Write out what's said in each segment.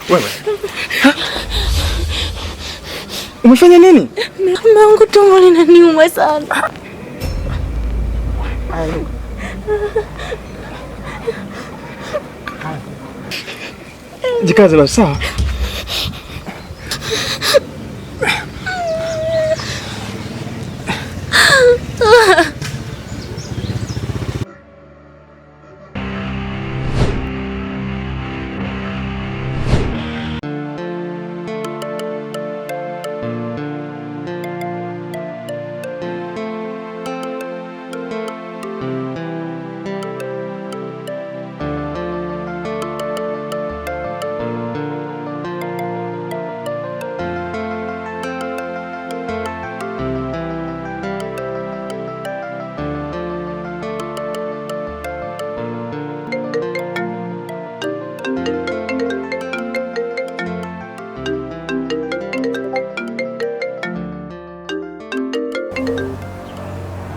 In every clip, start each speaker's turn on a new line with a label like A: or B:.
A: Wewe. Umefanya nini?
B: Mume wangu tumbo linaniuma sana.
A: Jikaze la sawa.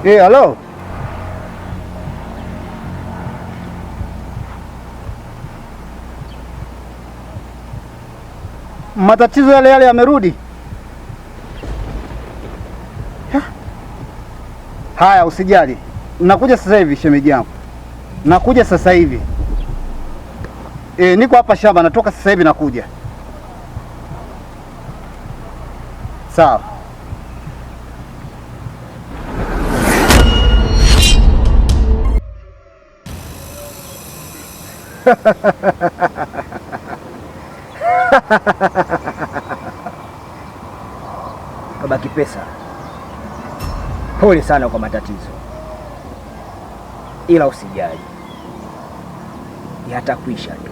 C: Halo. Matatizo yale yale yamerudi? Haya, usijali. Nakuja sasa hivi shemeji yangu. Nakuja sasa hivi. Niko hapa shamba, natoka sasa hivi nakuja. Sawa.
D: Kabaki pesa. Pole sana kwa matatizo, ila usijali, yatakwisha tu.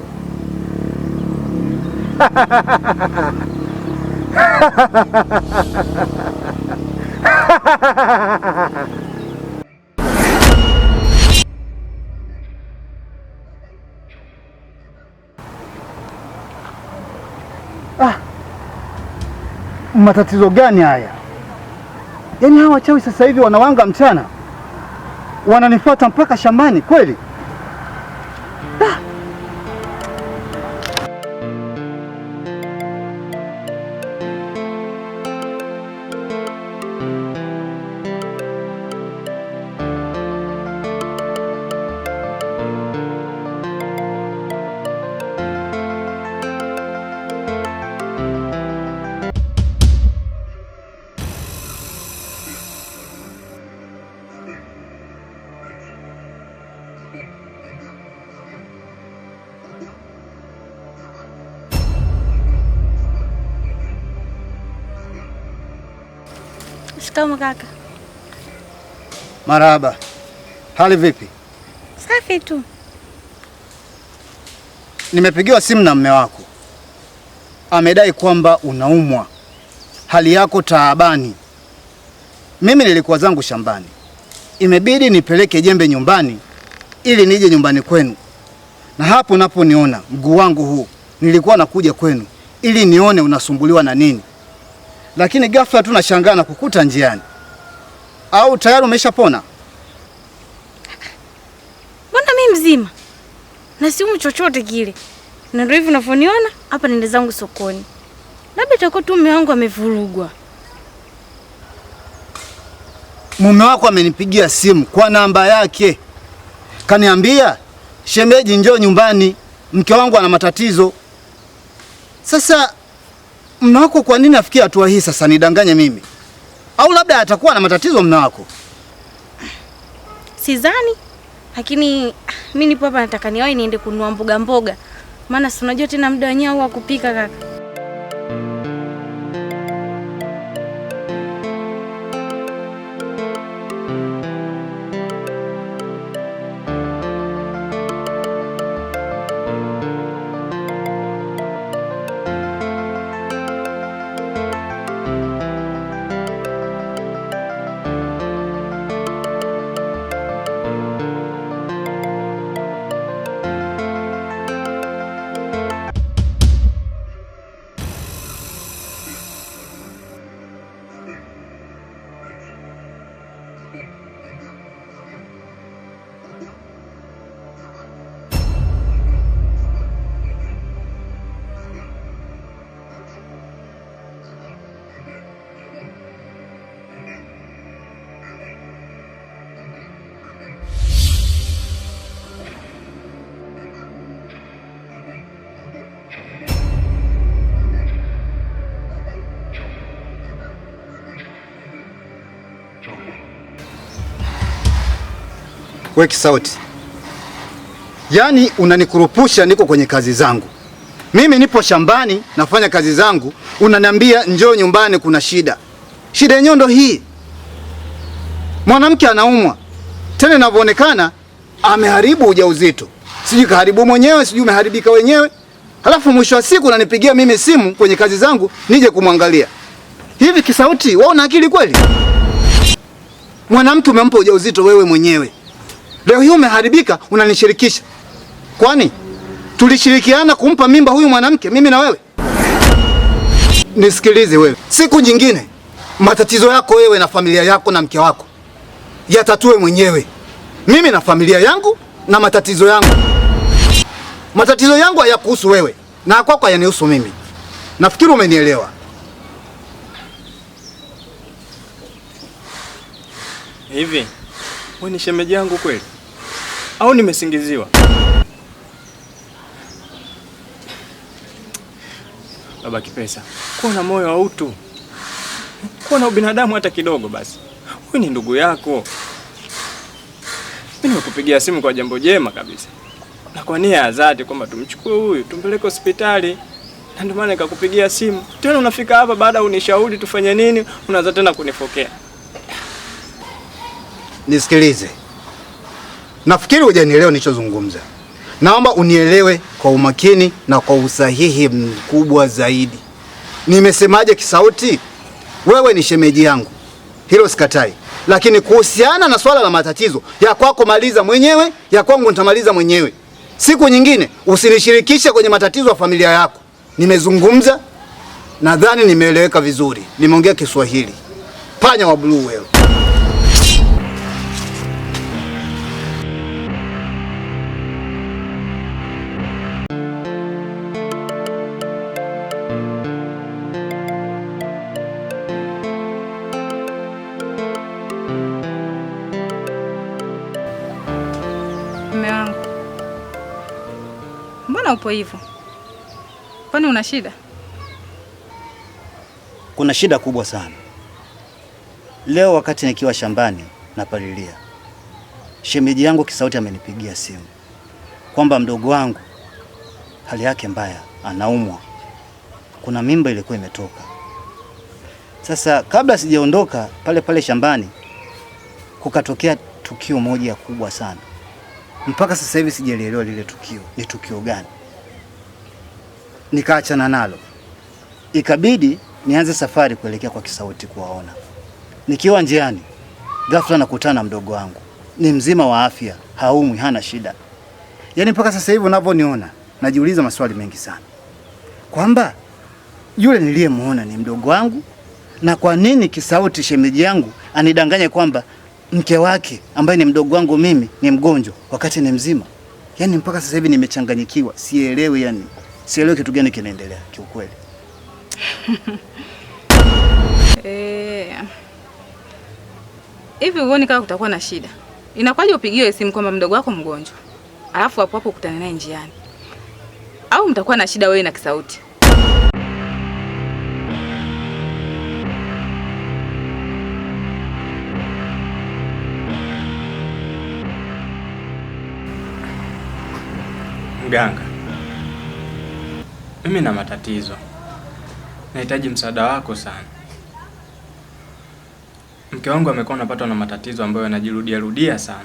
C: Matatizo gani haya? Yaani hawa wachawi sasa hivi wanawanga mchana, wananifuata mpaka shambani kweli?
B: Shikamoo kaka.
C: Marahaba. Hali vipi?
B: Safi tu.
C: Nimepigiwa simu na mume wako. Amedai kwamba unaumwa. Hali yako taabani. Mimi nilikuwa zangu shambani. Imebidi nipeleke jembe nyumbani ili nije nyumbani kwenu. Na hapo unaponiona mguu wangu huu, nilikuwa nakuja kwenu ili nione unasumbuliwa na nini. Lakini ghafla tu nashangaa na kukuta njiani. Au tayari umeshapona?
B: Mbona mimi mzima? Na siumu chochote kile. Na ndio hivi unavyoniona, hapa nende zangu sokoni. Labda itakuwa tu mume wangu amevurugwa.
C: Mume wako amenipigia simu kwa namba yake. Kaniambia, "Shemeji, njoo nyumbani. Mke wangu ana matatizo." Sasa mume wako kwa nini afikia hatua hii sasa nidanganye mimi? Au labda atakuwa na matatizo mume wako?
B: Sidhani. Lakini mimi nipo hapa nataka niwahi niende kununua mboga. Maana si unajua tena muda wenyewe wa kupika kaka.
C: We Kisauti, yaani unanikurupusha niko kwenye kazi zangu. Mimi nipo shambani nafanya kazi zangu, unaniambia njoo nyumbani kuna shida. Shida yenyewe ndo hii. Mwanamke anaumwa. Tena inavyoonekana ameharibu ujauzito. Sijui kaharibu mwenyewe, sijui umeharibika wenyewe. Halafu mwisho wa siku unanipigia mimi simu kwenye kazi zangu nije kumwangalia. Hivi Kisauti, wewe una akili kweli? Mwanamke umempa ujauzito wewe mwenyewe. Leo hii umeharibika unanishirikisha. Kwani tulishirikiana kumpa mimba huyu mwanamke mimi na wewe? Nisikilize wewe. Siku nyingine matatizo yako wewe na familia yako na mke wako yatatue mwenyewe. Mimi na familia yangu na matatizo yangu. Matatizo yangu hayakuhusu wewe na kwako hayanihusu mimi. Nafikiri umenielewa.
A: Hivi, wewe ni shemeji yangu kweli? Au nimesingiziwa? Baba Kipesa, kuwa na moyo wa utu. Kuwa na ubinadamu hata kidogo basi. Wewe ni ndugu yako. Mimi nimekupigia simu kwa jambo jema kabisa. Na kwa nia ya dhati kwamba tumchukue huyu, tumpeleke hospitali. Na ndio maana nikakupigia simu. Tena unafika hapa baada ya unishauri tufanye nini, unaanza tena kunifokea.
C: Nisikilize. Nafikiri hujanielewa nilichozungumza. Naomba unielewe kwa umakini na kwa usahihi mkubwa zaidi. Nimesemaje Kisauti? Wewe ni shemeji yangu. Hilo sikatai. Lakini kuhusiana na swala la matatizo, ya kwako maliza mwenyewe, ya kwangu nitamaliza mwenyewe. Siku nyingine usinishirikishe kwenye matatizo ya familia yako. Nimezungumza, nadhani nimeeleweka vizuri. Nimeongea Kiswahili. Panya wa blue wewe.
E: Mume wangu, mbona upo hivyo? Kwani una shida?
C: Kuna shida kubwa sana. Leo wakati nikiwa shambani napalilia, shemeji yangu Kisauti amenipigia simu kwamba mdogo wangu hali yake mbaya, anaumwa. Kuna mimba ilikuwa imetoka. Sasa kabla sijaondoka pale shambani kukatokea tukio moja kubwa sana. Mpaka sasa hivi sijaelewa lile tukio ni tukio gani. Nikaachana nalo. Ikabidi nianze safari kuelekea kwa Kisauti kuwaona. Nikiwa njiani, ghafla nakutana na mdogo wangu. Ni mzima wa afya, haumwi, hana shida. Yaani mpaka sasa hivi unavyoniona, najiuliza maswali mengi sana. Kwamba yule niliyemuona ni mdogo wangu, na kwa nini Kisauti shemeji yangu anidanganye kwamba mke wake ambaye ni mdogo wangu mimi ni mgonjwa wakati ni mzima? Yaani mpaka sasa hivi nimechanganyikiwa, sielewi yani. Sielewi kitu gani kinaendelea kiukweli.
E: Hivi uone kama kutakuwa na shida. Inakwaje upigiwe simu kwamba mdogo wako mgonjwa? Alafu hapo hapo ukutane naye njiani. Au mtakuwa na shida wewe na Kisauti?
A: Mganga, mimi na matatizo. Nahitaji msaada wako sana. Mke wangu amekuwa anapatwa na matatizo ambayo yanajirudia sana.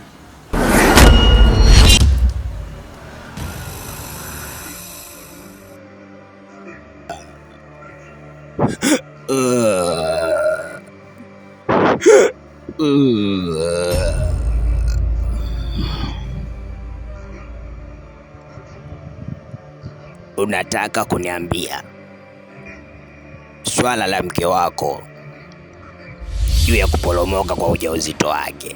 F: Unataka kuniambia swala la mke wako juu ya kuporomoka kwa ujauzito wake?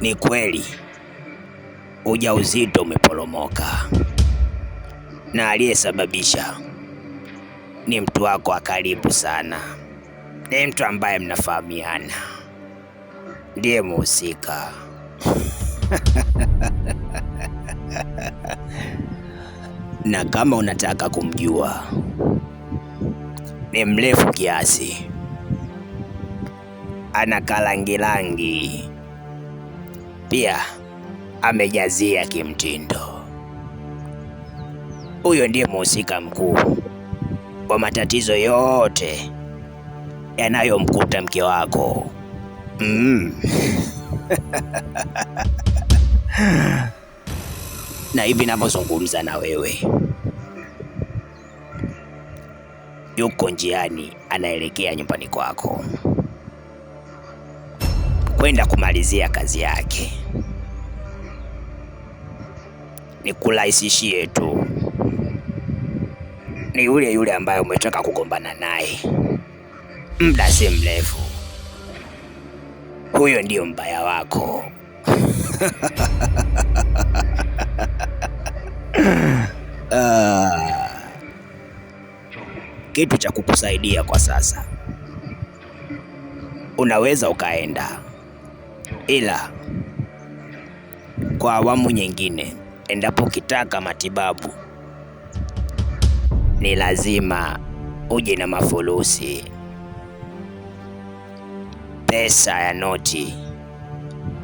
F: Ni kweli ujauzito umeporomoka, na aliyesababisha ni mtu wako wa karibu sana, ni mtu ambaye mnafahamiana, ndiye mhusika. Na kama unataka kumjua, ni mrefu kiasi, ana kalangilangi, pia amejazia kimtindo. Huyo ndiye mhusika mkuu wa matatizo yote yanayomkuta mke wako. Na hivi ninavyozungumza na wewe, yuko njiani anaelekea nyumbani kwako kwenda kumalizia kazi yake. Nikurahisishie tu, ni yule yule ambaye umetoka kugombana naye muda si mrefu. Huyo ndio mbaya wako. Kitu cha kukusaidia kwa sasa, unaweza ukaenda, ila kwa awamu nyingine, endapo ukitaka matibabu, ni lazima uje na mafulusi, pesa ya noti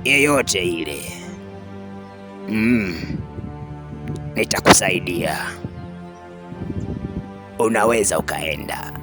F: yeyote ile. Nitakusaidia, unaweza ukaenda.